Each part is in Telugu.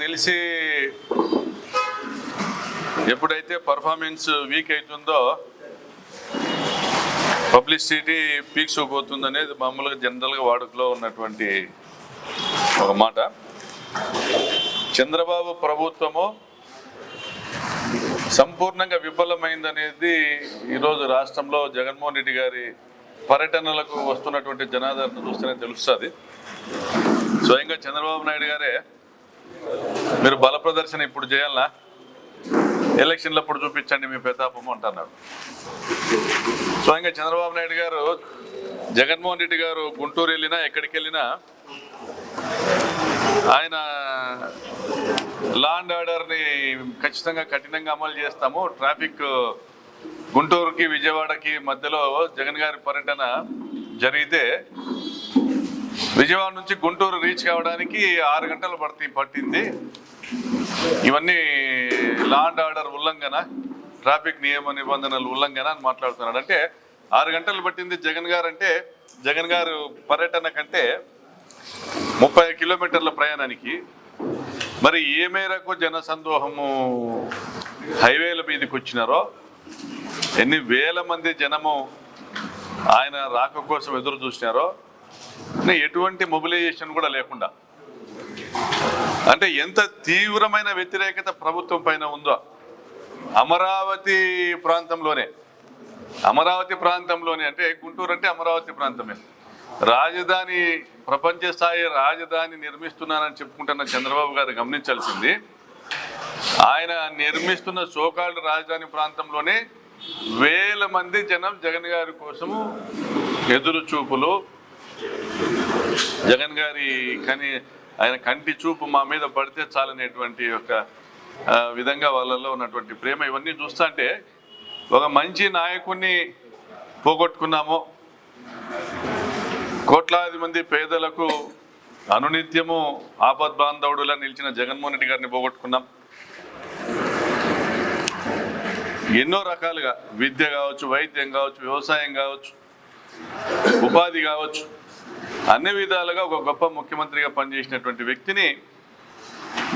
తెలిసి ఎప్పుడైతే పర్ఫార్మెన్స్ వీక్ అవుతుందో పబ్లిసిటీ పీక్స్ పోతుంది అనేది మామూలుగా జనరల్గా వాడుకలో ఉన్నటువంటి ఒక మాట. చంద్రబాబు ప్రభుత్వము సంపూర్ణంగా విఫలమైందనేది ఈరోజు రాష్ట్రంలో జగన్మోహన్ రెడ్డి గారి పర్యటనలకు వస్తున్నటువంటి జనాదరణ చూస్తేనే తెలుస్తుంది. స్వయంగా చంద్రబాబు నాయుడు గారే మీరు బల ప్రదర్శన ఇప్పుడు చేయాలా, ఎలక్షన్లప్పుడు చూపించండి మీ ప్రతాపము అంటున్నారు. స్వయంగా చంద్రబాబు నాయుడు గారు జగన్మోహన్ రెడ్డి గారు గుంటూరు వెళ్ళినా ఎక్కడికి వెళ్ళినా ఆయన లా అండ్ ఆర్డర్ని ఖచ్చితంగా కఠినంగా అమలు చేస్తాము. ట్రాఫిక్ గుంటూరుకి విజయవాడకి మధ్యలో జగన్ గారి పర్యటన జరిగితే విజయవాడ నుంచి గుంటూరు రీచ్ కావడానికి 6 గంటలు పట్టింది. ఇవన్నీ లా అండ్ ఆర్డర్ ఉల్లంఘన, ట్రాఫిక్ నియమ నిబంధనలు ఉల్లంఘన అని మాట్లాడుతున్నాడు. అంటే 6 గంటలు పట్టింది జగన్ గారు అంటే జగన్ గారు పర్యటన కంటే 30 కిలోమీటర్ల ప్రయాణానికి. మరి ఏ మేరకు జనసందోహము హైవేల మీదకి వచ్చినారో, ఎన్ని వేల మంది జనము ఆయన రాక కోసం ఎదురు చూసినారో, ఎటువంటి మొబిలైజేషన్ కూడా లేకుండా, అంటే ఎంత తీవ్రమైన వ్యతిరేకత ప్రభుత్వం పైన ఉందో. అమరావతి ప్రాంతంలోనే అంటే గుంటూరు అంటే అమరావతి ప్రాంతమే, రాజధాని ప్రపంచ స్థాయి రాజధాని నిర్మిస్తున్నానని చెప్పుకుంటున్న చంద్రబాబు గారు గమనించాల్సింది, ఆయన నిర్మిస్తున్న సోకాల్డ్ రాజధాని ప్రాంతంలోనే వేల మంది జనం జగన్ గారి కోసము ఎదురు చూపులు, జగన్ గారి ఆయన కంటి చూపు మా మీద పడితే చాలనేటువంటి ఒక విధంగా వాళ్ళల్లో ఉన్నటువంటి ప్రేమ, ఇవన్నీ చూస్తుంటే ఒక మంచి నాయకుడిని పోగొట్టుకున్నాము. కోట్లాది మంది పేదలకు అనునిత్యము ఆపద్బాంధవుడులా నిలిచిన జగన్మోహన్ రెడ్డి గారిని పోగొట్టుకున్నాం. ఎన్నో రకాలుగా విద్య కావచ్చు, వైద్యం కావచ్చు, వ్యవసాయం కావచ్చు, ఉపాధి కావచ్చు, అన్ని విధాలుగా ఒక గొప్ప ముఖ్యమంత్రిగా పనిచేసినటువంటి వ్యక్తిని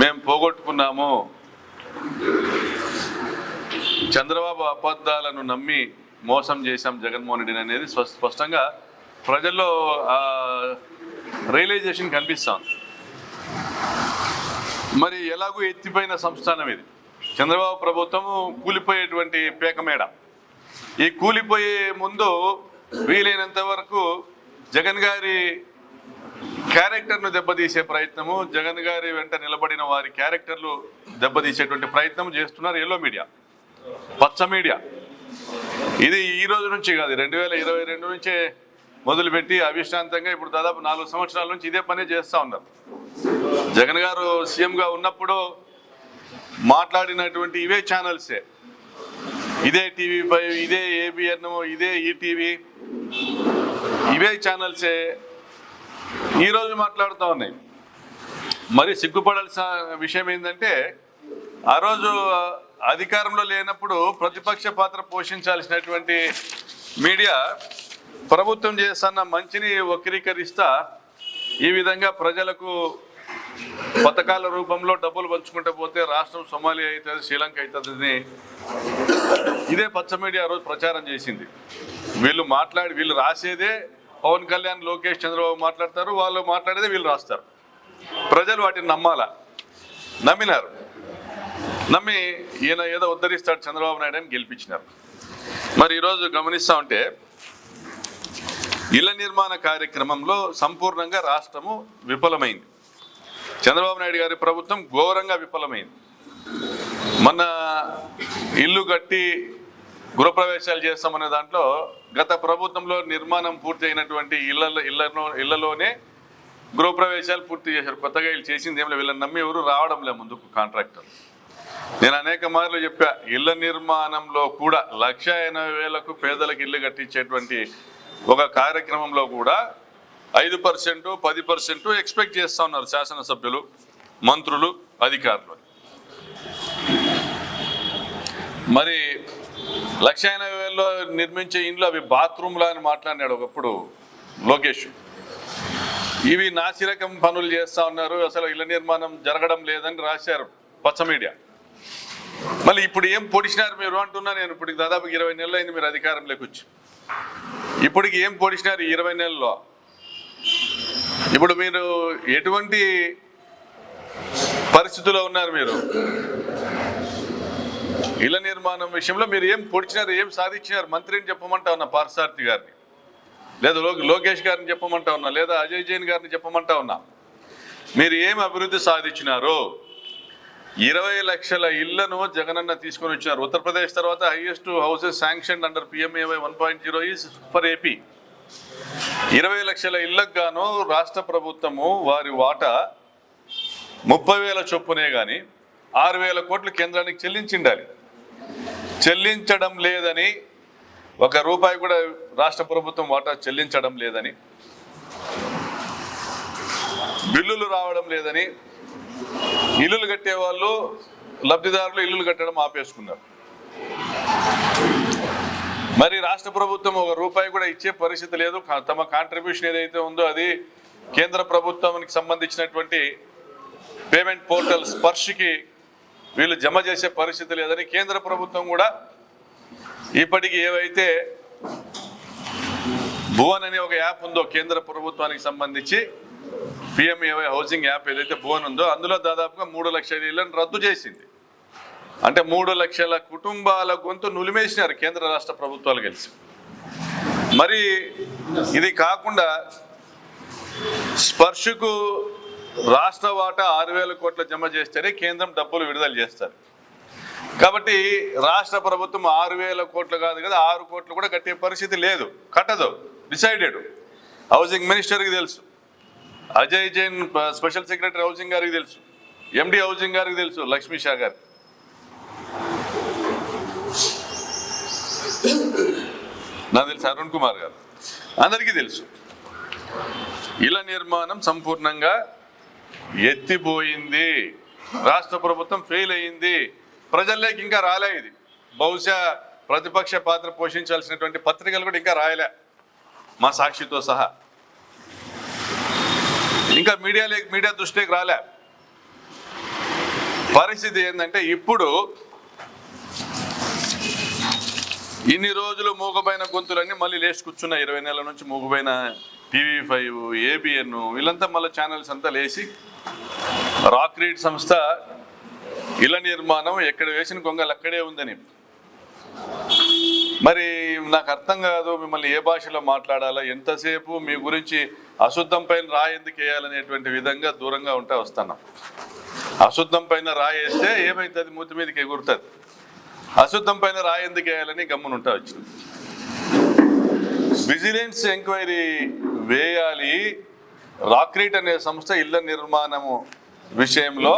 మేము పోగొట్టుకున్నాము. చంద్రబాబు అబద్ధాలను నమ్మి మోసం చేశాం జగన్మోహన్ రెడ్డిని అనేది స్పష్టంగా ప్రజల్లో రియలైజేషన్ కనిపిస్తాం. మరి ఎలాగూ ఎత్తిపోయిన సంస్థానం ఇది. చంద్రబాబు ప్రభుత్వము కూలిపోయేటువంటి పేకమేడ. ఈ కూలిపోయే ముందు వీలైనంత వరకు జగన్ గారి క్యారెక్టర్ను దెబ్బతీసే ప్రయత్నము, జగన్ గారి వెంట నిలబడిన వారి క్యారెక్టర్లు దెబ్బతీసేటువంటి ప్రయత్నం చేస్తున్నారు ఎల్లో మీడియా, పచ్చ మీడియా. ఇది ఈ రోజు నుంచి కాదు, 2022 నుంచే మొదలుపెట్టి అవిశ్రాంతంగా ఇప్పుడు దాదాపు 4 సంవత్సరాల నుంచి ఇదే పని చేస్తూ ఉన్నారు. జగన్ గారు సీఎంగా ఉన్నప్పుడు మాట్లాడినటువంటి ఇవే ఛానల్సే, ఇదే టీవీ5, ఇదే ఏబిఎన్, ఇదే ఈటీవీ, ఇవే ఛానల్సే ఈరోజు మాట్లాడుతూ ఉన్నాయి. మరి సిగ్గుపడాల్సిన విషయం ఏంటంటే, ఆ రోజు అధికారంలో లేనప్పుడు ప్రతిపక్ష పాత్ర పోషించాల్సినటువంటి మీడియా ప్రభుత్వం చేస్తున్న మంచిని వక్రీకరిస్తా ఈ విధంగా ప్రజలకు పథకాల రూపంలో డబ్బులు పంచుకుంటూ పోతే రాష్ట్రం సోమాలియా అవుతుంది, శ్రీలంక అవుతుందని ఇదే పచ్చ మీడియా రోజు ప్రచారం చేసింది. వీళ్ళు రాసేదే పవన్ కళ్యాణ్, లోకేష్, చంద్రబాబు మాట్లాడతారు, వాళ్ళు మాట్లాడేదే వీళ్ళు రాస్తారు. ప్రజలు వాటిని నమ్మినారు. నమ్మి ఈయన ఏదో ఉద్ధరిస్తాడు చంద్రబాబు నాయుడు అని గెలిపించినారు. మరి ఈరోజు గమనిస్తూ ఉంటే ఇళ్ల నిర్మాణ కార్యక్రమంలో సంపూర్ణంగా రాష్ట్రము విఫలమైంది. చంద్రబాబు నాయుడు గారి ప్రభుత్వం ఘోరంగా విఫలమైంది. మొన్న ఇల్లు కట్టి గృహప్రవేశాలు చేస్తామనే దాంట్లో గత ప్రభుత్వంలో నిర్మాణం పూర్తి అయినటువంటి ఇళ్లలోనే గృహప్రవేశాలు పూర్తి చేశారు. కొత్తగా వీళ్ళు చేసింది ఏం లేదు, వీళ్ళని నమ్మి ఎవరు రావడం లేదు ముందుకు కాంట్రాక్టర్. నేను అనేక మార్లు చెప్పా, ఇళ్ల నిర్మాణంలో కూడా 1,80,000కు పేదలకు ఇల్లు కట్టించేటువంటి ఒక కార్యక్రమంలో కూడా 5%, 10% ఎక్స్పెక్ట్ చేస్తూ ఉన్నారు శాసనసభ్యులు, మంత్రులు, అధికారులు. మరి 1,80,000లో నిర్మించే ఇండ్లు అవి బాత్రూమ్లా అని మాట్లాడినాడు ఒకప్పుడు లోకేష్. ఇవి నాసిరకం పనులు చేస్తూ ఉన్నారు, అసలు ఇళ్ల నిర్మాణం జరగడం లేదని రాశారు పచ్చ మీడియా. మళ్ళీ ఇప్పుడు ఏం పొడిచినారు మీరు అంటున్నా. నేను ఇప్పుడు దాదాపు 20 నెలలు అయింది మీరు అధికారంలోకి వచ్చి. ఇప్పటికి ఏం పొడిచినారు 20 నెలల్లో? ఇప్పుడు మీరు ఎటువంటి పరిస్థితుల్లో ఉన్నారు? మీరు ఇళ్ల నిర్మాణం విషయంలో మీరు ఏం పొడిచినారు, ఏం సాధించినారు? మంత్రిని చెప్పమంటా ఉన్నా, పార్థసారథి గారిని, లేదా లోకేష్ గారిని చెప్పమంటా ఉన్నా, లేదా అజయ్ జైన్ గారిని చెప్పమంటా ఉన్నా. మీరు ఏం అభివృద్ధి సాధించినారు? 20 లక్షల ఇళ్లను జగనన్న తీసుకొని వచ్చినారు. ఉత్తరప్రదేశ్ తర్వాత highest houses sanction under PMAY 1.0 is for AP. 20 లక్షల ఇళ్లకు గాను రాష్ట్ర ప్రభుత్వము వారి వాటా 30,000 చొప్పునే కానీ 6,000 కోట్లు కేంద్రానికి చెల్లించిండాలి. చెల్లించడం లేదని, ₹1 కూడా రాష్ట్ర ప్రభుత్వం వాటా చెల్లించడం లేదని, బిల్లులు రావడం లేదని ఇల్లులు కట్టే వాళ్ళు, లబ్ధిదారులు ఇల్లులు కట్టడం ఆపేసుకున్నారు. మరి రాష్ట్ర ప్రభుత్వం ₹1 కూడా ఇచ్చే పరిస్థితి లేదు. తమ కాంట్రిబ్యూషన్ ఏదైతే ఉందో అది కేంద్ర ప్రభుత్వానికి సంబంధించినటువంటి పేమెంట్ పోర్టల్ స్పర్శకి వీళ్ళు జమ చేసే పరిస్థితి లేదని కేంద్ర ప్రభుత్వం కూడా ఇప్పటికీ ఏవైతే భువన్ అనే ఒక యాప్ ఉందో కేంద్ర ప్రభుత్వానికి సంబంధించి PMAY హౌసింగ్ యాప్ ఏదైతే భువన్ ఉందో అందులో దాదాపుగా 3 లక్షల ఇళ్లను రద్దు చేసింది. అంటే 3 లక్షల కుటుంబాల గొంతు నులిమేసినారు కేంద్ర రాష్ట్ర ప్రభుత్వాలు కలిసి. మరి ఇది కాకుండా స్పర్శకు రాష్ట్ర వాటా 6,000 కోట్ల జమ చేస్తేనే కేంద్రం డబ్బులు విడుదల చేస్తారు. కాబట్టి రాష్ట్ర ప్రభుత్వం 6,000 కోట్లు కాదు కదా, 6 కోట్లు కూడా కట్టే పరిస్థితి లేదు, కట్టదు, డిసైడెడ్. హౌసింగ్ మినిస్టర్కి తెలుసు, Ajay Jain special secretary housing గారికి తెలుసు, MD హౌసింగ్ గారికి తెలుసు, లక్ష్మీ షా గారికి. నాకు తెలుసు అరుణ్ కుమార్ గారు, అందరికీ తెలుసు. ఇళ్ల నిర్మాణం సంపూర్ణంగా ఎత్తిపోయింది. రాష్ట్ర ప్రభుత్వం ఫెయిల్ అయ్యింది. ప్రజల్లోకి ఇంకా రాలే ఇది. బహుశా ప్రతిపక్ష పాత్ర పోషించాల్సినటువంటి పత్రికలు కూడా ఇంకా రాయలే, మా సాక్షితో సహా. ఇంకా మీడియా దృష్టికి రాలే. పరిస్థితి ఏంటంటే ఇప్పుడు ఇన్ని రోజులు మూగపోయిన గొంతులన్నీ మళ్ళీ లేచి కూర్చున్న 20 నెలల నుంచి మూగపోయిన TV5, ABN వీళ్ళంతా మళ్ళీ ఛానల్స్ అంతా లేచి రాక్రీడ్ సంస్థ ఇళ్ల నిర్మాణం ఎక్కడ వేసిన కొంగలు అక్కడే ఉందని. మరి నాకు అర్థం కాదు, మిమ్మల్ని ఏ భాషలో మాట్లాడాలా, ఎంతసేపు మీ గురించి అశుద్ధం పైన రాయి ఎందుకు వేయాలనేటువంటి విధంగా దూరంగా ఉంటే వస్తున్నాం. అశుద్ధం పైన రాయి వేస్తే ఏమవుతుంది, మూతి మీదకి ఎగురుతుంది. అశుద్ధం పైన రాయి ఎందుకు వేయాలని గమ్మునుంటా వచ్చింది. విజిలెన్స్ ఎంక్వైరీ వేయాలి. రాక్రీట్ అనే సంస్థ ఇళ్ల నిర్మాణము విషయంలో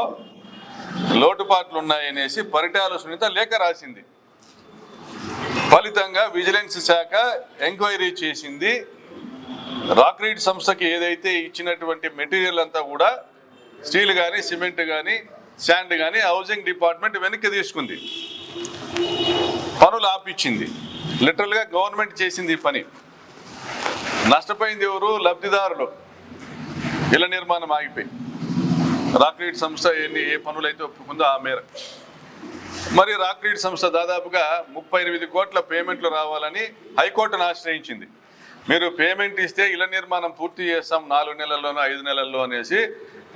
లోటుపాట్లు ఉన్నాయనేసి పరిటాల సునీత లేఖ రాసింది. ఫలితంగా విజిలెన్స్ శాఖ ఎంక్వైరీ చేసింది. రాక్రీట్ సంస్థకి ఏదైతే ఇచ్చినటువంటి మెటీరియల్ అంతా కూడా స్టీల్ కానీ, సిమెంట్ కానీ, శాండ్ కానీ హౌసింగ్ డిపార్ట్మెంట్ వెనక్కి తీసుకుంది, పనులు ఆపిచ్చింది. లిటరల్గా గవర్నమెంట్ చేసింది ఈ పని. నష్టపోయింది ఎవరు? లబ్ధిదారులు. ఇళ్ల నిర్మాణం ఆగిపోయి రాక్రీట్ సంస్థ ఏ పనులైతే ఒప్పుకుందో ఆ మేర. మరి రాక్రీట్ సంస్థ దాదాపుగా 38 కోట్ల పేమెంట్లు రావాలని హైకోర్టును ఆశ్రయించింది. మీరు పేమెంట్ ఇస్తే ఇళ్ల నిర్మాణం పూర్తి చేస్తాం 4 నెలల్లోనో 5 నెలల్లో అనేసి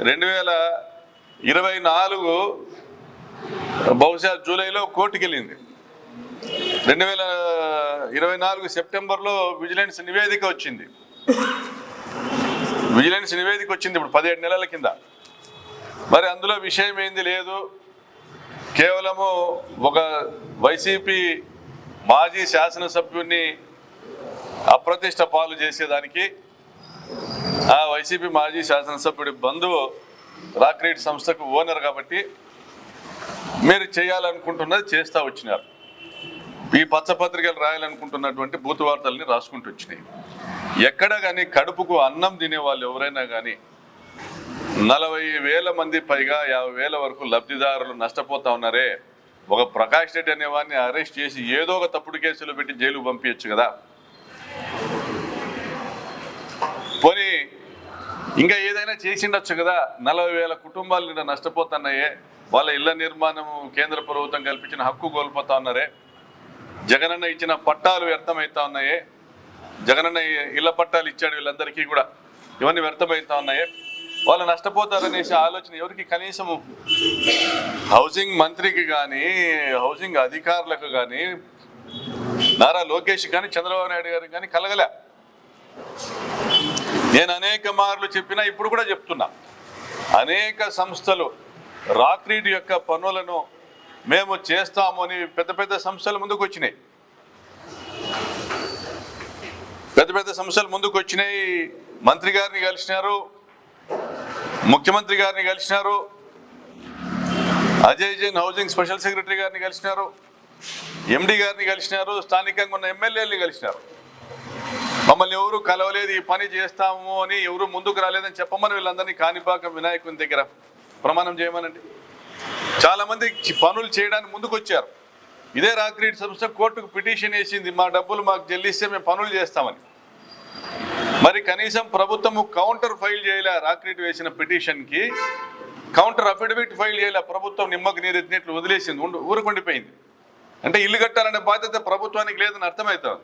2024 బహుశా జూలైలో కోర్టుకి వెళ్ళింది. 2024 సెప్టెంబర్లో విజిలెన్స్ నివేదిక వచ్చింది. ఇప్పుడు 17 నెలల కింద. మరి అందులో విషయం ఏంది లేదు, కేవలము ఒక వైసీపీ మాజీ శాసనసభ్యుడిని అప్రతిష్ట పాలు చేసేదానికి ఆ వైసీపీ మాజీ శాసనసభ్యుడి బంధువు రాక్రీట్ సంస్థకు ఓనర్ కాబట్టి మీరు చేయాలనుకుంటున్నది చేస్తూ వచ్చినారు. ఈ పచ్చపత్రికలు రాయాలనుకుంటున్నటువంటి బూతు వార్తల్ని రాసుకుంటూ వచ్చినాయి. ఎక్కడ కానీ కడుపుకు అన్నం తినే వాళ్ళు ఎవరైనా కానీ 40,000 మంది పైగా 50,000 వరకు లబ్ధిదారులు నష్టపోతా ఉన్నారే. ఒక ప్రకాష్ రెడ్డి అనే వాడిని అరెస్ట్ చేసి ఏదో ఒక తప్పుడు కేసులు పెట్టి జైలుకు పంపించచ్చు కదా. పోనీ ఇంకా ఏదైనా చేసిండొచ్చు కదా. 40,000 కుటుంబాలు నిన్న నష్టపోతున్నాయే, వాళ్ళ ఇళ్ల నిర్మాణం కేంద్ర ప్రభుత్వం కల్పించిన హక్కు కోల్పోతా ఉన్నారే, జగనన్న ఇచ్చిన పట్టాలు వ్యర్థమవుతా ఉన్నాయే, జగనన్న ఇళ్ల పట్టాలు ఇచ్చాడు వీళ్ళందరికీ కూడా, ఇవన్నీ వ్యర్థమవుతా ఉన్నాయే, వాళ్ళు నష్టపోతారనేసి ఆలోచన ఎవరికి, కనీసం హౌసింగ్ మంత్రికి కానీ హౌసింగ్ అధికారులకు కానీ నారా లోకేష్ కానీ చంద్రబాబు నాయుడు గారికి కానీ కలగలే. నేను అనేక మార్లు చెప్పినా, ఇప్పుడు కూడా చెప్తున్నా, అనేక సంస్థలు రాక్రీడ్ యొక్క పనులను మేము చేస్తాము అని పెద్ద పెద్ద సంస్థలు ముందుకు వచ్చినాయి, పెద్ద పెద్ద సంస్థలు ముందుకు వచ్చినాయి. మంత్రి గారిని కలిసినారు, ముఖ్యమంత్రి గారిని కలిసినారు, Ajay Jain housing special secretary గారిని కలిసినారు, ఎండి గారిని కలిసినారు, స్థానికంగా ఉన్న ఎమ్మెల్యేలని కలిసినారు. మమ్మల్ని ఎవరు కలవలేదు, ఈ పని చేస్తాము అని ఎవరు ముందుకు రాలేదని చెప్పమని వీళ్ళందరినీ కాణిపాక వినాయకుని దగ్గర ప్రమాణం చేయమనండి. చాలామంది పనులు చేయడానికి ముందుకు వచ్చారు. ఇదే రాక్రీడ్ సంస్థ కోర్టుకు పిటిషన్ వేసింది, మా డబ్బులు మాకు చెల్లిస్తే మేము పనులు చేస్తామని. మరి కనీసం ప్రభుత్వము కౌంటర్ ఫైల్ చేయలే, రాక్రీడ్ వేసిన పిటిషన్కి కౌంటర్ అఫిడవిట్ ఫైల్ చేయలే. ప్రభుత్వం నిమ్మకు నీరెత్తినట్లు వదిలేసింది, ఊరుకుండిపోయింది. అంటే ఇల్లు కట్టాలనే బాధ్యత ప్రభుత్వానికి లేదని అర్థమవుతుంది.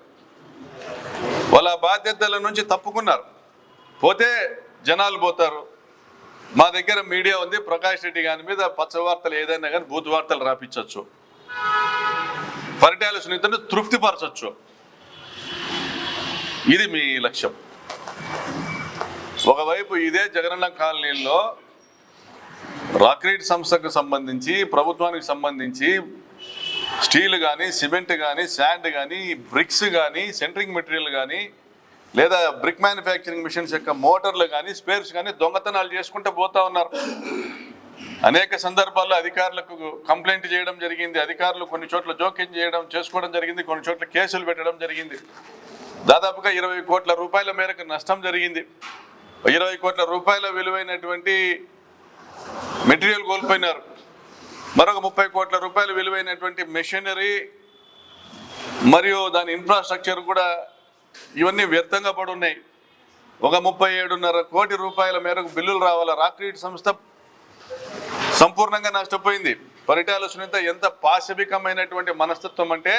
వాళ్ళ బాధ్యతల నుంచి తప్పుకున్నారు. పోతే జనాలు పోతారు. మా దగ్గర మీడియా ఉంది, ప్రకాష్ రెడ్డి గారి మీద పచ్చ వార్తలు ఏదైనా కానీ బూత్ వార్తలు రాపించవచ్చు, పరిటాల సునీతను తృప్తిపరచవచ్చు. ఇది మీ లక్ష్యం. ఒకవైపు ఇదే జగనన్న కాలనీలో రాక్రీడ్ సంస్థకు సంబంధించి, ప్రభుత్వానికి సంబంధించి స్టీల్ కానీ, సిమెంట్ కానీ, శాండ్ కానీ, బ్రిక్స్ కానీ, సెంట్రింగ్ మెటీరియల్ కానీ, లేదా బ్రిక్ మ్యానుఫ్యాక్చరింగ్ మిషన్స్ యొక్క మోటార్లు కానీ, స్పేర్స్ కానీ దొంగతనాలు చేసుకుంటూ పోతా ఉన్నారు. అనేక సందర్భాల్లో అధికారులకు కంప్లైంట్ చేయడం జరిగింది. అధికారులు కొన్ని చోట్ల జోక్యం చేసుకోవడం జరిగింది, కొన్ని చోట్ల కేసులు పెట్టడం జరిగింది. దాదాపుగా 20 కోట్ల రూపాయల మేరకు నష్టం జరిగింది. 20 కోట్ల రూపాయల విలువైనటువంటి మెటీరియల్ కోల్పోయినారు. మరొక 30 కోట్ల రూపాయలు విలువైనటువంటి మెషినరీ మరియు దాని ఇన్ఫ్రాస్ట్రక్చర్ కూడా ఇవన్నీ వ్యర్థంగా పడి ఉన్నాయి. ఒక 37.5 కోటి రూపాయల మేరకు బిల్లులు రావాల. రాక్రీడ్ సంస్థ సంపూర్ణంగా నష్టపోయింది. పరిటాల సునీత ఎంత పాశవికమైనటువంటి మనస్తత్వం అంటే,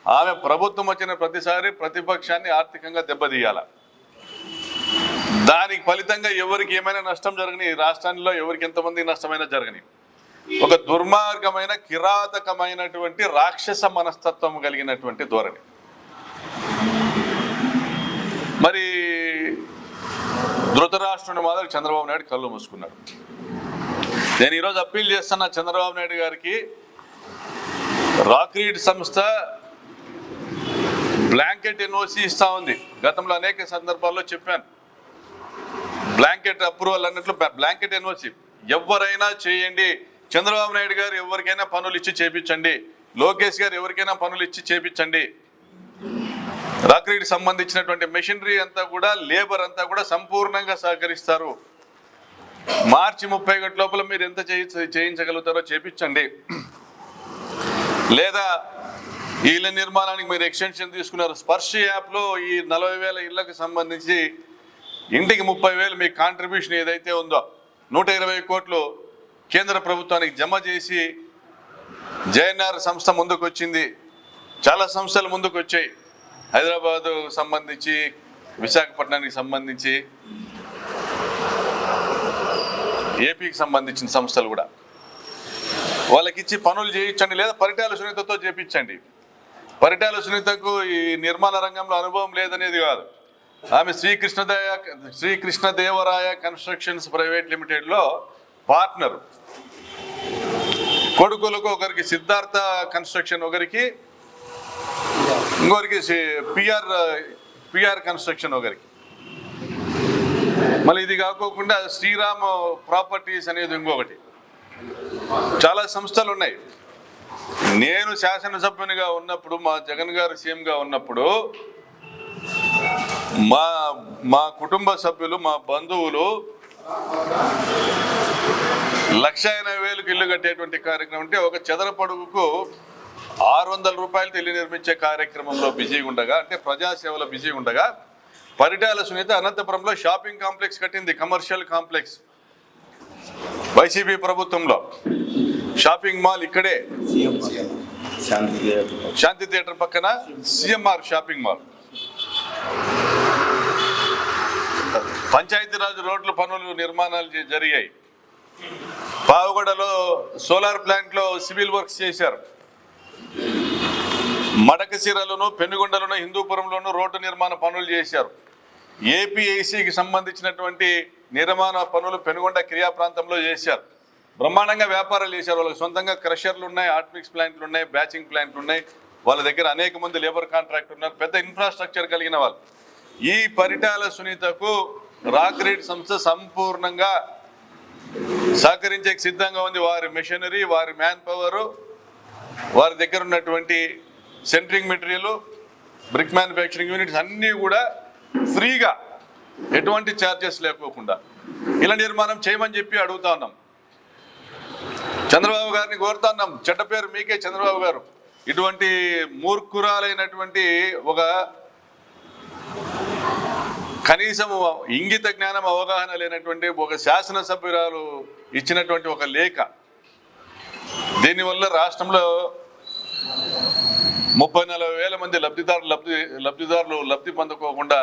ఆమె ప్రభుత్వం వచ్చిన ప్రతిసారి ప్రతిపక్షాన్ని ఆర్థికంగా దెబ్బతీయాల. దానికి ఫలితంగా ఎవరికి ఏమైనా నష్టం జరగని, రాష్ట్రంలో ఎవరికి ఎంతమంది నష్టమైనా జరగని, ఒక దుర్మార్గమైన కిరాతకమైనటువంటి రాక్షస మనస్తత్వం కలిగినటువంటి ధోరణి. మరి ధృతరాష్ట్రుని మాదిరి చంద్రబాబు నాయుడు కళ్ళు మూసుకున్నాడు. నేను ఈరోజు అప్పీల్ చేస్తున్నా చంద్రబాబు నాయుడు గారికి, రాక్రీడ్ సంస్థ బ్లాంకెట్ ఎన్ఓసి ఇస్తా ఉంది. గతంలో అనేక సందర్భాల్లో చెప్పాను, బ్లాంకెట్ అప్రూవల్ అన్నట్లు బ్లాంకెట్ ఎన్ఓసి ఎవరైనా చేయండి. చంద్రబాబు నాయుడు గారు ఎవరికైనా పనులు ఇచ్చి చేపించండి, లోకేష్ గారు ఎవరికైనా పనులు ఇచ్చి చేపించండి. రాక్రీడ్ సంబంధించినటువంటి మెషినరీ అంతా కూడా, లేబర్ అంతా కూడా సంపూర్ణంగా సహకరిస్తారు. మార్చి 31 లోపల మీరు ఎంత చేయించగలుగుతారో చేపించండి. లేదా ఇళ్ళ నిర్మాణానికి మీరు ఎక్స్టెన్షన్ తీసుకున్నారు. స్పర్శ యాప్లో ఈ 40,000 ఇళ్లకు సంబంధించి ఇంటికి 30,000 మీ కాంట్రిబ్యూషన్ ఏదైతే ఉందో 120 కోట్లు కేంద్ర ప్రభుత్వానికి జమ చేసి జేఎన్ఆర్ సంస్థ ముందుకు వచ్చింది. చాలా సంస్థలు ముందుకు వచ్చాయి. హైదరాబాదు సంబంధించి, విశాఖపట్నానికి సంబంధించి, ఏపీకి సంబంధించిన సంస్థలు కూడా వాళ్ళకి ఇచ్చి పనులు చేయించండి. లేదా పరిటాల సునీతతో చేయించండి. పరిటాల సునీతకు ఈ నిర్మాణ రంగంలో అనుభవం లేదనేది కాదు. ఆమె శ్రీకృష్ణదేవరాయ కన్స్ట్రక్షన్స్ ప్రైవేట్ లిమిటెడ్లో పార్ట్నర్. కొడుకులకు ఒకరికి సిద్ధార్థ కన్స్ట్రక్షన్, ఒకరికి ఇంకొకరికి పిఆర్ కన్స్ట్రక్షన్ ఒకరికి. మళ్ళీ ఇది కాకోకుండా శ్రీరామ్ ప్రాపర్టీస్ అనేది ఇంకొకటి. చాలా సంస్థలు ఉన్నాయి. నేను శాసనసభ్యునిగా ఉన్నప్పుడు, మా జగన్ గారు సీఎంగా ఉన్నప్పుడు, మా కుటుంబ సభ్యులు, మా బంధువులు 1,80,000 ఇల్లు కట్టేటువంటి కార్యక్రమం అంటే, ఒక చదరపడుగుకు 600 రూపాయలతో ఇల్లు నిర్మించే కార్యక్రమంలో బిజీగా ఉండగా, అంటే ప్రజాసేవలో బిజీగా ఉండగా, పరిటాల సునీత అనంతపురంలో షాపింగ్ కాంప్లెక్స్ కట్టింది, కమర్షియల్ కాంప్లెక్స్. వైసీపీ ప్రభుత్వంలో షాపింగ్ మాల్ ఇక్కడే శాంతి థియేటర్ పక్కన సిఎంఆర్ షాపింగ్ మాల్. పంచాయతీరాజ్ రోడ్ల పనులు నిర్మాణాలు జరిగాయి. పావుగడలో సోలార్ ప్లాంట్లో సివిల్ వర్క్స్ చేశారు. మడకశిరలోను, పెనుగొండలోను, హిందూపురంలోను రోడ్డు నిర్మాణ పనులు చేశారు. ఏపీఐసికి సంబంధించినటువంటి నిర్మాణ పనులు పెనుగొండ క్రియా ప్రాంతంలో చేశారు. బ్రహ్మాండంగా వ్యాపారాలు చేశారు. వాళ్ళకి సొంతంగా క్రషర్లు ఉన్నాయి, ఆర్ట్మిక్స్ ప్లాంట్లు ఉన్నాయి, బ్యాచింగ్ ప్లాంట్లు ఉన్నాయి. వాళ్ళ దగ్గర అనేక మంది లేబర్ కాంట్రాక్ట్ ఉన్నారు. పెద్ద ఇన్ఫ్రాస్ట్రక్చర్ కలిగిన వాళ్ళు. ఈ పరిటాల సునీతకు రాక్రీడ్ సంస్థ సంపూర్ణంగా సహకరించే సిద్ధంగా ఉంది. వారి మెషినరీ, వారి మ్యాన్ పవర్, వారి దగ్గర ఉన్నటువంటి centring material, brick manufacturing units అన్నీ కూడా ఫ్రీగా, ఎటువంటి ఛార్జెస్ లేకోకుండా ఇలా నిర్మాణం చేయమని చెప్పి అడుగుతా ఉన్నాం. చంద్రబాబు గారిని కోరుతా ఉన్నాం. చెడ్డ పేరు మీకే చంద్రబాబు గారు. ఇటువంటి మూర్ఖురాలైనటువంటి ఒక కనీసం ఇంగిత జ్ఞానం, అవగాహన లేనటువంటి ఒక శాసనసభ్యురాలు ఇచ్చినటువంటి ఒక లేఖ. దీనివల్ల రాష్ట్రంలో 30-40 మంది లబ్ధిదారులు లబ్ధి పొందుకోకుండా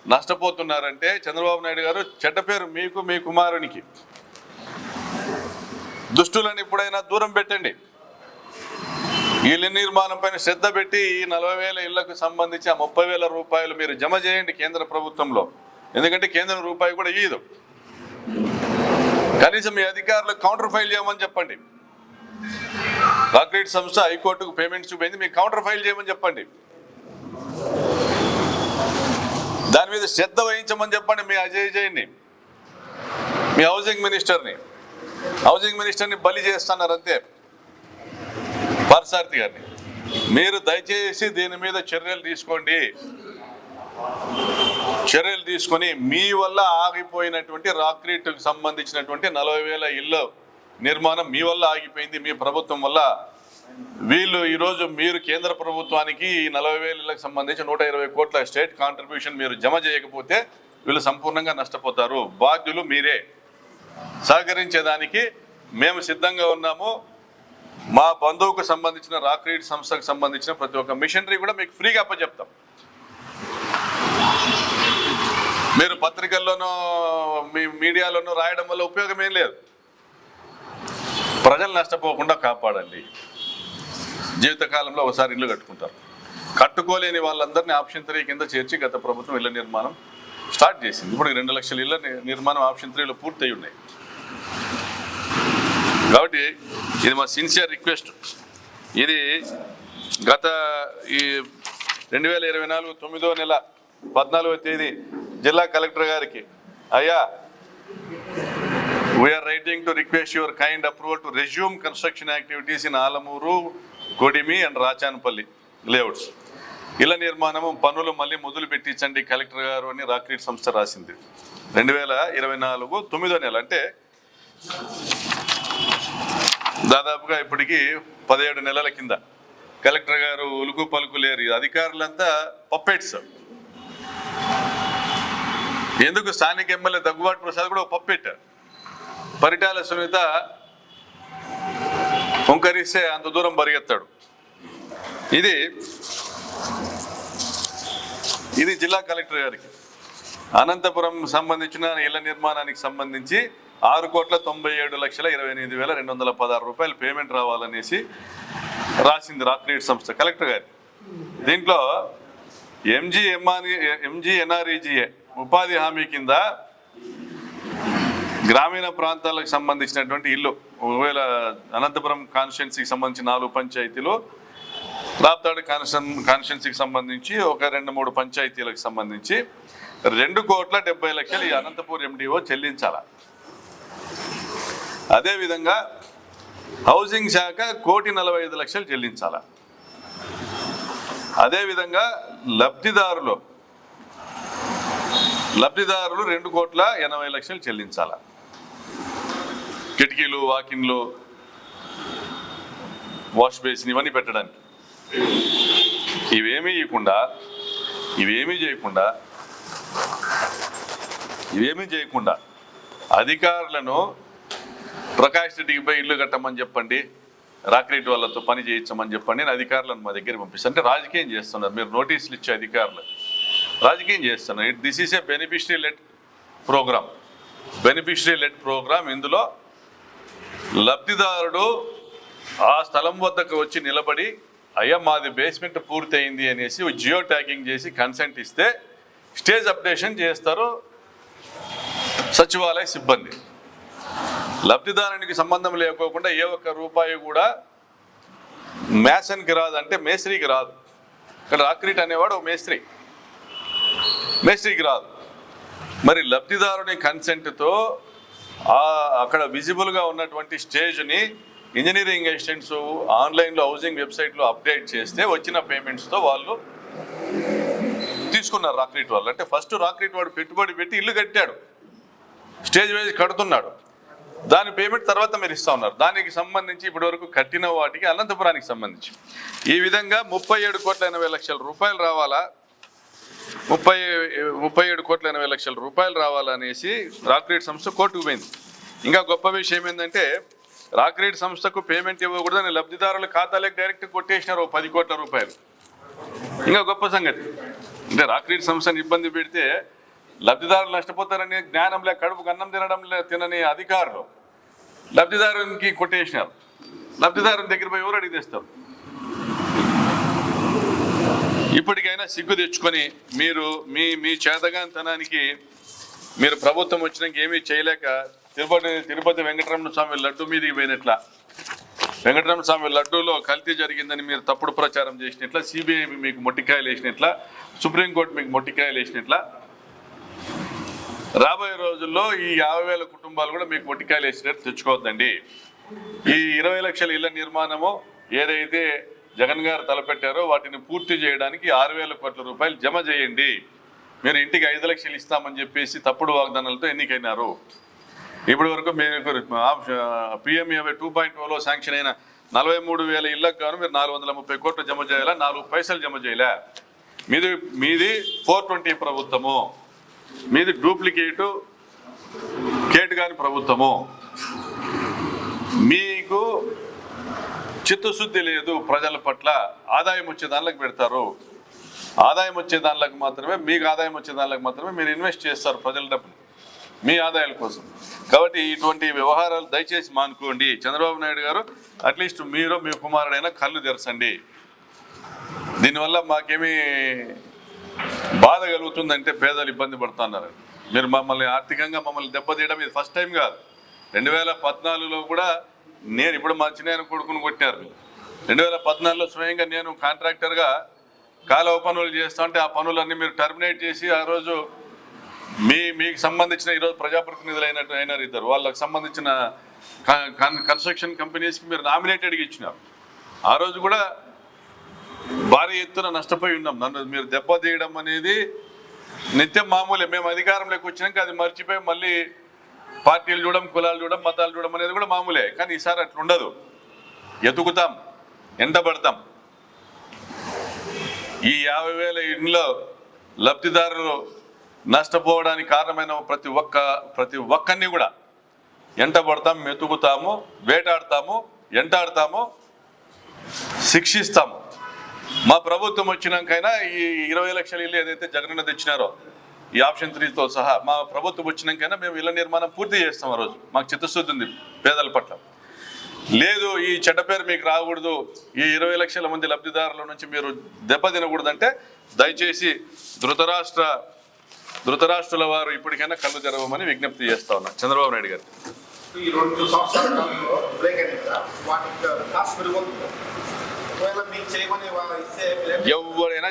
నష్టపోతున్నారంటే చంద్రబాబు నాయుడు గారు చెడ్డ పేరు మీకు, మీ కుమారునికి. దుష్టులను ఇప్పుడైనా దూరం పెట్టండి. ఇళ్ళ నిర్మాణం పైన శ్రద్ధ పెట్టి ఈ 40,000 ఇళ్లకు సంబంధించి ఆ 30,000 రూపాయలు మీరు జమ చేయండి కేంద్ర ప్రభుత్వంలో. ఎందుకంటే కేంద్రం రూపాయి కూడా ఇయ్యదు. కనీసం మీ అధికారులకు కౌంటర్ ఫైల్ చేయమని చెప్పండి. రాక్రీడ్ సంస్థ హైకోర్టుకు పేమెంట్స్ చూపింది, మీకు కౌంటర్ ఫైల్ చేయమని చెప్పండి. దాని మీద శ్రద్ధ వహించమని చెప్పండి. మీ అజయ్ని, మీ హౌసింగ్ మినిస్టర్ని బలి చేస్తున్నారు అంతే, పార్థసారథి గారిని. మీరు దయచేసి దీని మీద చర్యలు తీసుకొని మీ వల్ల ఆగిపోయినటువంటి రాక్రీట్కి సంబంధించినటువంటి 40,000 ఇళ్ళ నిర్మాణం మీ వల్ల ఆగిపోయింది, మీ ప్రభుత్వం వల్ల. వీళ్ళు ఈరోజు మీరు కేంద్ర ప్రభుత్వానికి ఈ 40,000 ఇళ్ళకి సంబంధించి 120 కోట్ల స్టేట్ కాంట్రిబ్యూషన్ మీరు జమ చేయకపోతే వీళ్ళు సంపూర్ణంగా నష్టపోతారు. బాధ్యులు మీరే. సహకరించేదానికి మేము సిద్ధంగా ఉన్నాము. మా బంధువుకు సంబంధించిన రాక్రీడ్ సంస్థకు సంబంధించిన ప్రతి ఒక్క మిషనరీ కూడా మీకు ఫ్రీగా అప్పచెప్తాం. మీరు పత్రికల్లోనూ మీ మీడియాలోనూ రాయడం వల్ల ఉపయోగం ఏం లేదు. ప్రజలు నష్టపోకుండా కాపాడండి. జీవితకాలంలో ఒకసారి ఇల్లు కట్టుకుంటారు. కట్టుకోలేని వాళ్ళందరినీ ఆప్షన్ 3 కింద చేర్చి గత ప్రభుత్వం ఇళ్ల నిర్మాణం స్టార్ట్ చేసింది. ఇప్పుడు 2 లక్షల ఇళ్ల నిర్మాణం ఆప్షన్ 3లో పూర్తయి ఉన్నాయి. కాబట్టి ఇది మా సిన్సియర్ రిక్వెస్ట్. ఇది గత ఈ 2024 9వ నెల 14వ తేదీ జిల్లా కలెక్టర్ గారికి, అయ్యా we're writing to request your kind approval to resume construction activities in Alamuru, Kodimi and Rachanpalli layouts. ఇళ్ల నిర్మాణం పనులు మళ్ళీ మొదలు పెట్టించండి కలెక్టర్ గారు అని రాక్రీడ్ సంస్థ రాసింది. 2024 9వ నెల, అంటే దాదాపుగా ఇప్పటికి 17 నెలల కింద. కలెక్టర్ గారు ఉలుకు పలుకు లేరు. అధికారులంతా పప్పెట్స్. ఎందుకు స్థానిక ఎమ్మెల్యే దగ్గుబాటి ప్రసాద్ కూడా పప్పెట్. పరిటాల సునీత హుంకరిస్తే అంత దూరం పరిగెత్తాడు. ఇది జిల్లా కలెక్టర్ గారికి. అనంతపురం సంబంధించిన ఇళ్ల నిర్మాణానికి సంబంధించి 6,97,28,216 రూపాయలు పేమెంట్ రావాలనేసి రాసింది రాక్రీడ్ సంస్థ కలెక్టర్ గారి. దీంట్లో ఎంజీఎన్ఆర్ఈజీఏ ఉపాధి హామీ కింద గ్రామీణ ప్రాంతాలకు సంబంధించినటువంటి ఇల్లు, ఒకవేళ అనంతపురం కాన్స్టిట్యున్సీకి సంబంధించి 4 పంచాయతీలు, రాప్తాడు కాన్స్టిట్యున్సీకి సంబంధించి ఒక 2-3 పంచాయతీలకు సంబంధించి 2,70,00,000 ఈ అనంతపూర్ ఎండిఓ చెల్లించాల. అదేవిధంగా హౌసింగ్ శాఖ 1,45,00,000 చెల్లించాల. అదేవిధంగా లబ్ధిదారులు 2,80,00,000 చెల్లించాల. కిటికీలు, వాకిన్లు, వాష్ బేసిన్ ఇవన్నీ పెట్టడానికి. ఇవేమీ చేయకుండా ఇవేమీ చేయకుండా అధికారులను ప్రకాష్ రెడ్డికి పోయి ఇల్లు కట్టమని చెప్పండి, రాక్రేట్ వాళ్ళతో పని చేయించమని చెప్పండి, నేను అధికారులను మా దగ్గర పంపిస్తాను. అంటే రాజకీయం చేస్తున్నారు మీరు, నోటీసులు ఇచ్చే అధికారులు రాజకీయం చేస్తున్నారు. This is a beneficiary led programme. Beneficiary led programme. ఇందులో లబ్ధిదారుడు ఆ స్థలం వద్దకు వచ్చి నిలబడి అయ్యా మాది బేస్మెంట్ పూర్తి అయింది అనేసి జియో ట్యాగింగ్ చేసి కన్సెంట్ ఇస్తే స్టేజ్ అప్డేషన్ చేస్తారు సచివాలయ సిబ్బంది. లబ్ధిదారునికి సంబంధం లేకోకుండా ఏ ఒక్క రూపాయి కూడా మేసన్కి రాదు, అంటే మేస్త్రికి రాదు. ఇక్కడ రాక్రీట్ అనేవాడు మేస్త్రికి రాదు. మరి లబ్ధిదారుని కన్సెంట్తో అక్కడ విజిబుల్గా ఉన్నటువంటి స్టేజ్ని ఇంజనీరింగ్ అసిస్టెంట్స్ ఆన్లైన్లో హౌసింగ్ వెబ్సైట్లో అప్డేట్ చేస్తే వచ్చిన పేమెంట్స్తో వాళ్ళు తీసుకున్నారు రాక్రీట్ వాళ్ళు. అంటే ఫస్ట్ రాక్రీట్ వాడు పెట్టుబడి పెట్టి ఇల్లు కట్టాడు, స్టేజ్ వైజ్ కడుతున్నాడు, దాని పేమెంట్ తర్వాత మీరు ఇస్తా ఉన్నారు. దానికి సంబంధించి ఇప్పటి వరకు కట్టిన వాటికి అనంతపురానికి సంబంధించి ఈ విధంగా 37,80,00,000 రూపాయలు రావాలా, 37,80,00,000 రూపాయలు రావాలనేసి రాక్రీట్ సంస్థ కోర్టుకు పోయింది. ఇంకా గొప్ప విషయం ఏంటంటే రాక్రీట్ సంస్థకు పేమెంట్ ఇవ్వకూడదని లబ్ధిదారుల ఖాతాలకు డైరెక్ట్ కొట్టేసినారు 10 కోట్ల రూపాయలు. ఇంకా గొప్ప సంగతి అంటే రాక్రీట్ సంస్థను ఇబ్బంది పెడితే లబ్ధిదారులు నష్టపోతారని జ్ఞానం లేక కడుపుకు అన్నం తినని అధికారులు లబ్ధిదారునికి కొట్టేసినారు. లబ్ధిదారుని దగ్గర పోయి ఎవరు అడిగి తెస్తారు? ఇప్పటికైనా సిగ్గు తెచ్చుకొని మీరు మీ చేతగాంతనానికి మీరు ప్రభుత్వం వచ్చినాక ఏమీ చేయలేక తిరుపతి వెంకటరమణ స్వామి లడ్డు మీదకి పోయినట్ల, వెంకటరమణ స్వామి లడ్డూలో కల్తీ జరిగిందని మీరు తప్పుడు ప్రచారం చేసినట్ల, సిబిఐ మీకు మొట్టికాయలు వేసినట్ల, సుప్రీంకోర్టు మీకు మొట్టికాయలు వేసినట్ల రాబోయే రోజుల్లో ఈ 50,000 కుటుంబాలు కూడా మీకు మొట్టికాయలు వేసినట్టు తెచ్చుకోవద్దండి. ఈ 20 లక్షల ఇళ్ల నిర్మాణము ఏదైతే జగన్ గారు తలపెట్టారో వాటిని పూర్తి చేయడానికి 6,000 కోట్ల రూపాయలు జమ చేయండి. మీరు ఇంటికి 5 లక్షలు ఇస్తామని చెప్పేసి తప్పుడు వాగ్దానాలతో ఎన్నికైనారు. ఇప్పటి వరకు మీరు PMAY 2.0లో శాంక్షన్ అయిన 43,000 ఇళ్లకు గాను మీరు 430 కోట్లు జమ చేయాలా, 4 పైసలు జమ చేయలే. మీది 420 ప్రభుత్వము, మీది డూప్లికేటు కేటు కాని ప్రభుత్వము. మీకు చిత్తశుద్ధి లేదు ప్రజల పట్ల. ఆదాయం వచ్చే దానిలోకి పెడతారు, ఆదాయం వచ్చే దానిలోకి మాత్రమే, మీకు ఆదాయం వచ్చే దానిలోకి మాత్రమే మీరు ఇన్వెస్ట్ చేస్తారు ప్రజల డబ్బులు మీ ఆదాయాల కోసం. కాబట్టి ఇటువంటి వ్యవహారాలు దయచేసి మానుకోండి. చంద్రబాబు నాయుడు గారు అట్లీస్ట్ మీరు మీ కుమారుడైనా కళ్ళు తెరచండి. దీనివల్ల మాకేమీ బాధ కలుగుతుందంటే పేదలు ఇబ్బంది పడుతున్నారు. మీరు మమ్మల్ని ఆర్థికంగా దెబ్బతీయడం ఇది ఫస్ట్ టైం కాదు. 2014లో కూడా నేను ఇప్పుడు మా చిన్న కొడుకుని కొట్టినారు. 2014లో స్వయంగా నేను కాంట్రాక్టర్గా కాలువ పనులు చేస్తా ఉంటే ఆ పనులన్నీ మీరు టర్మినేట్ చేసి ఆ రోజు మీకు సంబంధించిన ఈరోజు ప్రజాప్రతినిధులు అయినారు ఇద్దరు, వాళ్ళకి సంబంధించిన కన్స్ట్రక్షన్ కంపెనీస్కి మీరు నామినేటెడ్గా ఇచ్చినారు. ఆ రోజు కూడా భారీ ఎత్తున నష్టపోయి ఉన్నాం. నన్ను మీరు దెబ్బతీయడం అనేది నిత్యం మామూలే. మేము అధికారంలోకి వచ్చినాక అది మర్చిపోయి మళ్ళీ పార్టీలు చూడడం, కులాలు చూడడం, మతాలు చూడడం అనేది కూడా మామూలే. కానీ ఈసారి అట్లుండదు. ఎతుకుతాం, ఎండబడతాం. ఈ 50,000 ఇంట్లో లబ్ధిదారులు నష్టపోవడానికి కారణమైన ప్రతి ఒక్కరిని కూడా ఎంటబడతాం, మెతుకుతాము, వేటాడతాము, ఎంటాడతాము, శిక్షిస్తాము. మా ప్రభుత్వం వచ్చినాకైనా ఈ 20 లక్షల ఇల్లు ఏదైతే జగనన్న తెచ్చినారో ఈ ఆప్షన్ 3తో సహా మా ప్రభుత్వం వచ్చినాకైనా మేము ఇళ్ల నిర్మాణం పూర్తి చేస్తాం. ఆ రోజు మాకు చిత్తశుద్ధి ఉంది పేదల పట్ల. లేదు ఈ చెడ్డ పేరు మీకు రాకూడదు, ఈ 20 లక్షల మంది లబ్ధిదారుల నుంచి మీరు దెబ్బ తినకూడదంటే దయచేసి ధృతరాష్ట్రుల వారు ఇప్పటికైనా కళ్ళు తెరవమని విజ్ఞప్తి చేస్తా ఉన్నా చంద్రబాబు నాయుడు గారు. ఈ 2 సంవత్సరాల కాలంలో బ్రేక్ అయింది కదా, వాటికి కాస్ట్ పెరుగుతుంది. ఎవరైనా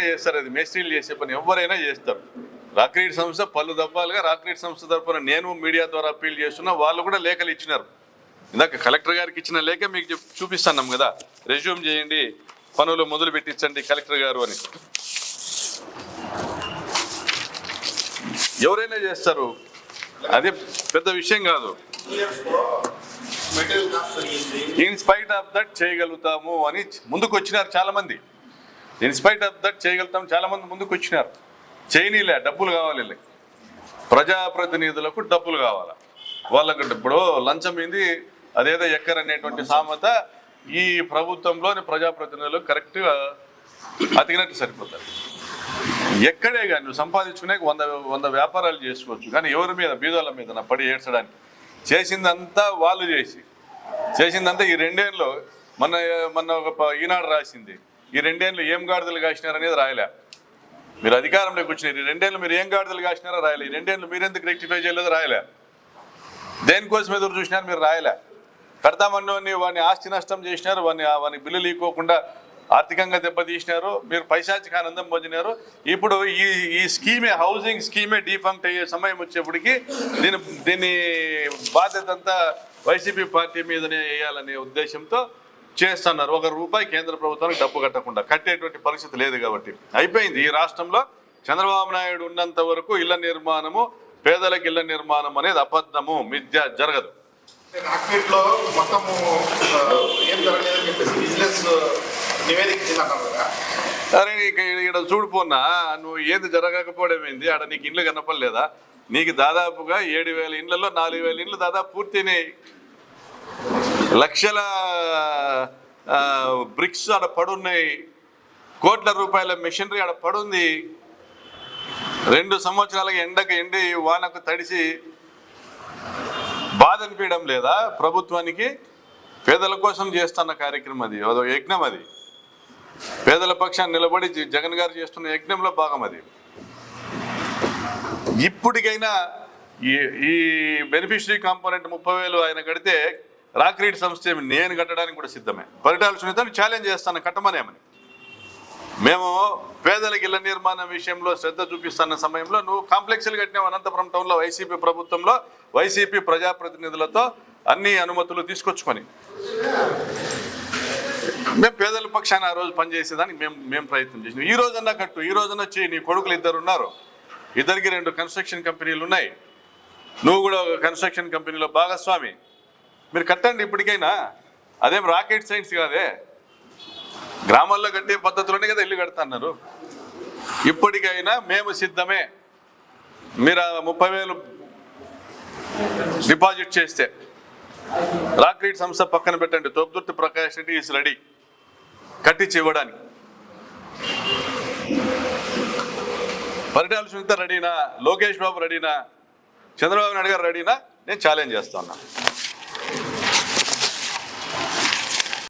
చేస్తారు, అది మేస్త్రీలు చేసే పని ఎవరైనా చేస్తారు. రాక్రీట్ సంస్థ పలు దఫాలుగా రాక్రీట్ సంస్థ తరఫున నేను మీడియా ద్వారా అప్పీల్ చేస్తున్నా. వాళ్ళు కూడా లేఖలు ఇచ్చినారు. ఇందాక కలెక్టర్ గారికి ఇచ్చిన లేఖ మీకు చూపిస్తున్నాం కదా, రెజ్యూమ్ చేయండి, పనులు మొదలు పెట్టించండి కలెక్టర్ గారు అని. ఎవరైనా చేస్తారు, అది పెద్ద విషయం కాదు. ఇన్ స్పైట్ ఆఫ్ దట్ చేయగలుగుతాము అని ముందుకు వచ్చినారు చాలా మంది. ఇన్ స్పైట్ ఆఫ్ దట్ చేయగలుగుతాం చాలా మంది ముందుకు వచ్చినారు. చేయనీలే, డబ్బులు కావాలి వీళ్ళకి. ప్రజాప్రతినిధులకు డబ్బులు కావాలి. వాళ్ళకి ఇప్పుడు లంచం ఏంది అదేదో ఎక్కరనేటువంటి సామెత ఈ ప్రభుత్వంలోని ప్రజాప్రతినిధులు కరెక్ట్గా అతికినట్టు సరిపోతారు. ఎక్కడే కానీ నువ్వు సంపాదించుకునే 100 వ్యాపారాలు చేసుకోవచ్చు, కానీ ఎవరి మీద, బీదోళ్ళ మీద నా పడి ఏడ్చడానికి. చేసిందంతా వాళ్ళు చేసిందంతా ఈ 2 ఏళ్ళు. మొన్న ఒక ఈనాడు రాసింది, ఈ 2 ఏళ్ళు ఏం గాడిదలు కాసినారనేది రాయలే. మీరు అధికారంలోకి వచ్చినారు, ఈ 2 ఏళ్ళు మీరు ఏం గాడిదలు కాసినారో రాయలే. ఈ 2 ఏళ్ళు మీరెందుకు రెక్టిఫై చేయలేదు రాయలే. దేనికోసం ఎదురు చూసినారు మీరు రాయలే. పెడతామని వాడిని ఆస్తి నష్టం చేసినారు, వాని బిల్లులు ఇవ్వకుండా ఆర్థికంగా దెబ్బతీసినారు, మీరు పైశాచిక ఆనందం పొందినారు. ఇప్పుడు ఈ స్కీమే, హౌసింగ్ స్కీమే డీఫంక్ట్ అయ్యే సమయం వచ్చేప్పటికి దీని బాధ్యత అంతా వైసీపీ పార్టీ మీదనే వేయాలనే ఉద్దేశంతో చేస్తున్నారు. ₹1 కేంద్ర ప్రభుత్వానికి డబ్బు కట్టకుండా, కట్టేటువంటి పరిస్థితి లేదు కాబట్టి అయిపోయింది. ఈ రాష్ట్రంలో చంద్రబాబు నాయుడు ఉన్నంత వరకు ఇళ్ల నిర్మాణము, పేదలకు ఇళ్ల నిర్మాణం అనేది అబద్ధము, మిథ్య, జరగదు. రాక్వీట్లో మొత్తము ఏం జరగలేదని చెప్పేసి విజిలెన్స్ నివేదిక ఇచ్చిందన్నారు కదా. అరే ఇక్కడ చూడిపోన్నా, నువ్వు ఏది జరగకపోవడం ఏంది? ఆడ నీకు ఇండ్లు కనపడలేదా? నీకు దాదాపుగా 7,000 ఇండ్లలో 4,000 ఇండ్లు దాదాపు పూర్తినాయి. లక్షల బ్రిక్స్ ఆడ పడున్నాయి, కోట్ల రూపాయల మెషినరీ ఆడ పడుంది. 2 సంవత్సరాలుగా ఎండి వానకు తడిసి బాధ అనిపించడం లేదా ప్రభుత్వానికి? పేదల కోసం చేస్తున్న కార్యక్రమం అది, అదో యజ్ఞం. అది పేదల పక్షాన్ని నిలబడి జగన్ గారు చేస్తున్న యజ్ఞంలో భాగం అది. ఇప్పటికైనా ఈ బెనిఫిషరీ కాంపోనెంట్ 30,000 ఆయన కడితే రాక్రీడ్ సంస్థ నేను కట్టడానికి కూడా సిద్ధమే. పరిటాల సునీతని ఛాలెంజ్ చేస్తాను, కట్టమనేమని. మేము పేదలకు ఇళ్ల నిర్మాణం విషయంలో శ్రద్ధ చూపిస్తున్న సమయంలో నువ్వు కాంప్లెక్స్లు కట్టినావు అనంతపురం టౌన్లో వైసీపీ ప్రభుత్వంలో, వైసీపీ ప్రజాప్రతినిధులతో అన్ని అనుమతులు తీసుకొచ్చుకొని. మేము పేదల పక్షాన ఆ రోజు పనిచేసేదానికి మేము ప్రయత్నం చేసినాం. ఈ రోజన్నా కట్టు, ఈ రోజన్నా చేయి. నీ కొడుకులు 2 ఉన్నారు, 2కి 2 కన్స్ట్రక్షన్ కంపెనీలు ఉన్నాయి, నువ్వు కూడా ఒక కన్స్ట్రక్షన్ కంపెనీలో భాగస్వామి. మీరు కట్టండి ఇప్పటికైనా. అదేం రాకెట్ సైన్స్ కాదే, గ్రామాల్లో కట్టే పద్ధతిలోనే కదా ఇల్లు కడతాన్నారు. ఇప్పటికైనా మేము సిద్ధమే. మీరు 30,000 డిపాజిట్ చేస్తే రాక్రీడ్ సంస్థ పక్కన పెట్టండి. తొబ్బుర్తి ప్రకాష్ రెడ్డి ఈస్ రెడీ కట్టించి ఇవ్వడానికి. పరిటాల సునీత రెడీనా? లోకేష్ బాబు రెడీనా? చంద్రబాబు నాయుడు గారు రెడీనా? నేను ఛాలెంజ్ చేస్తున్నా.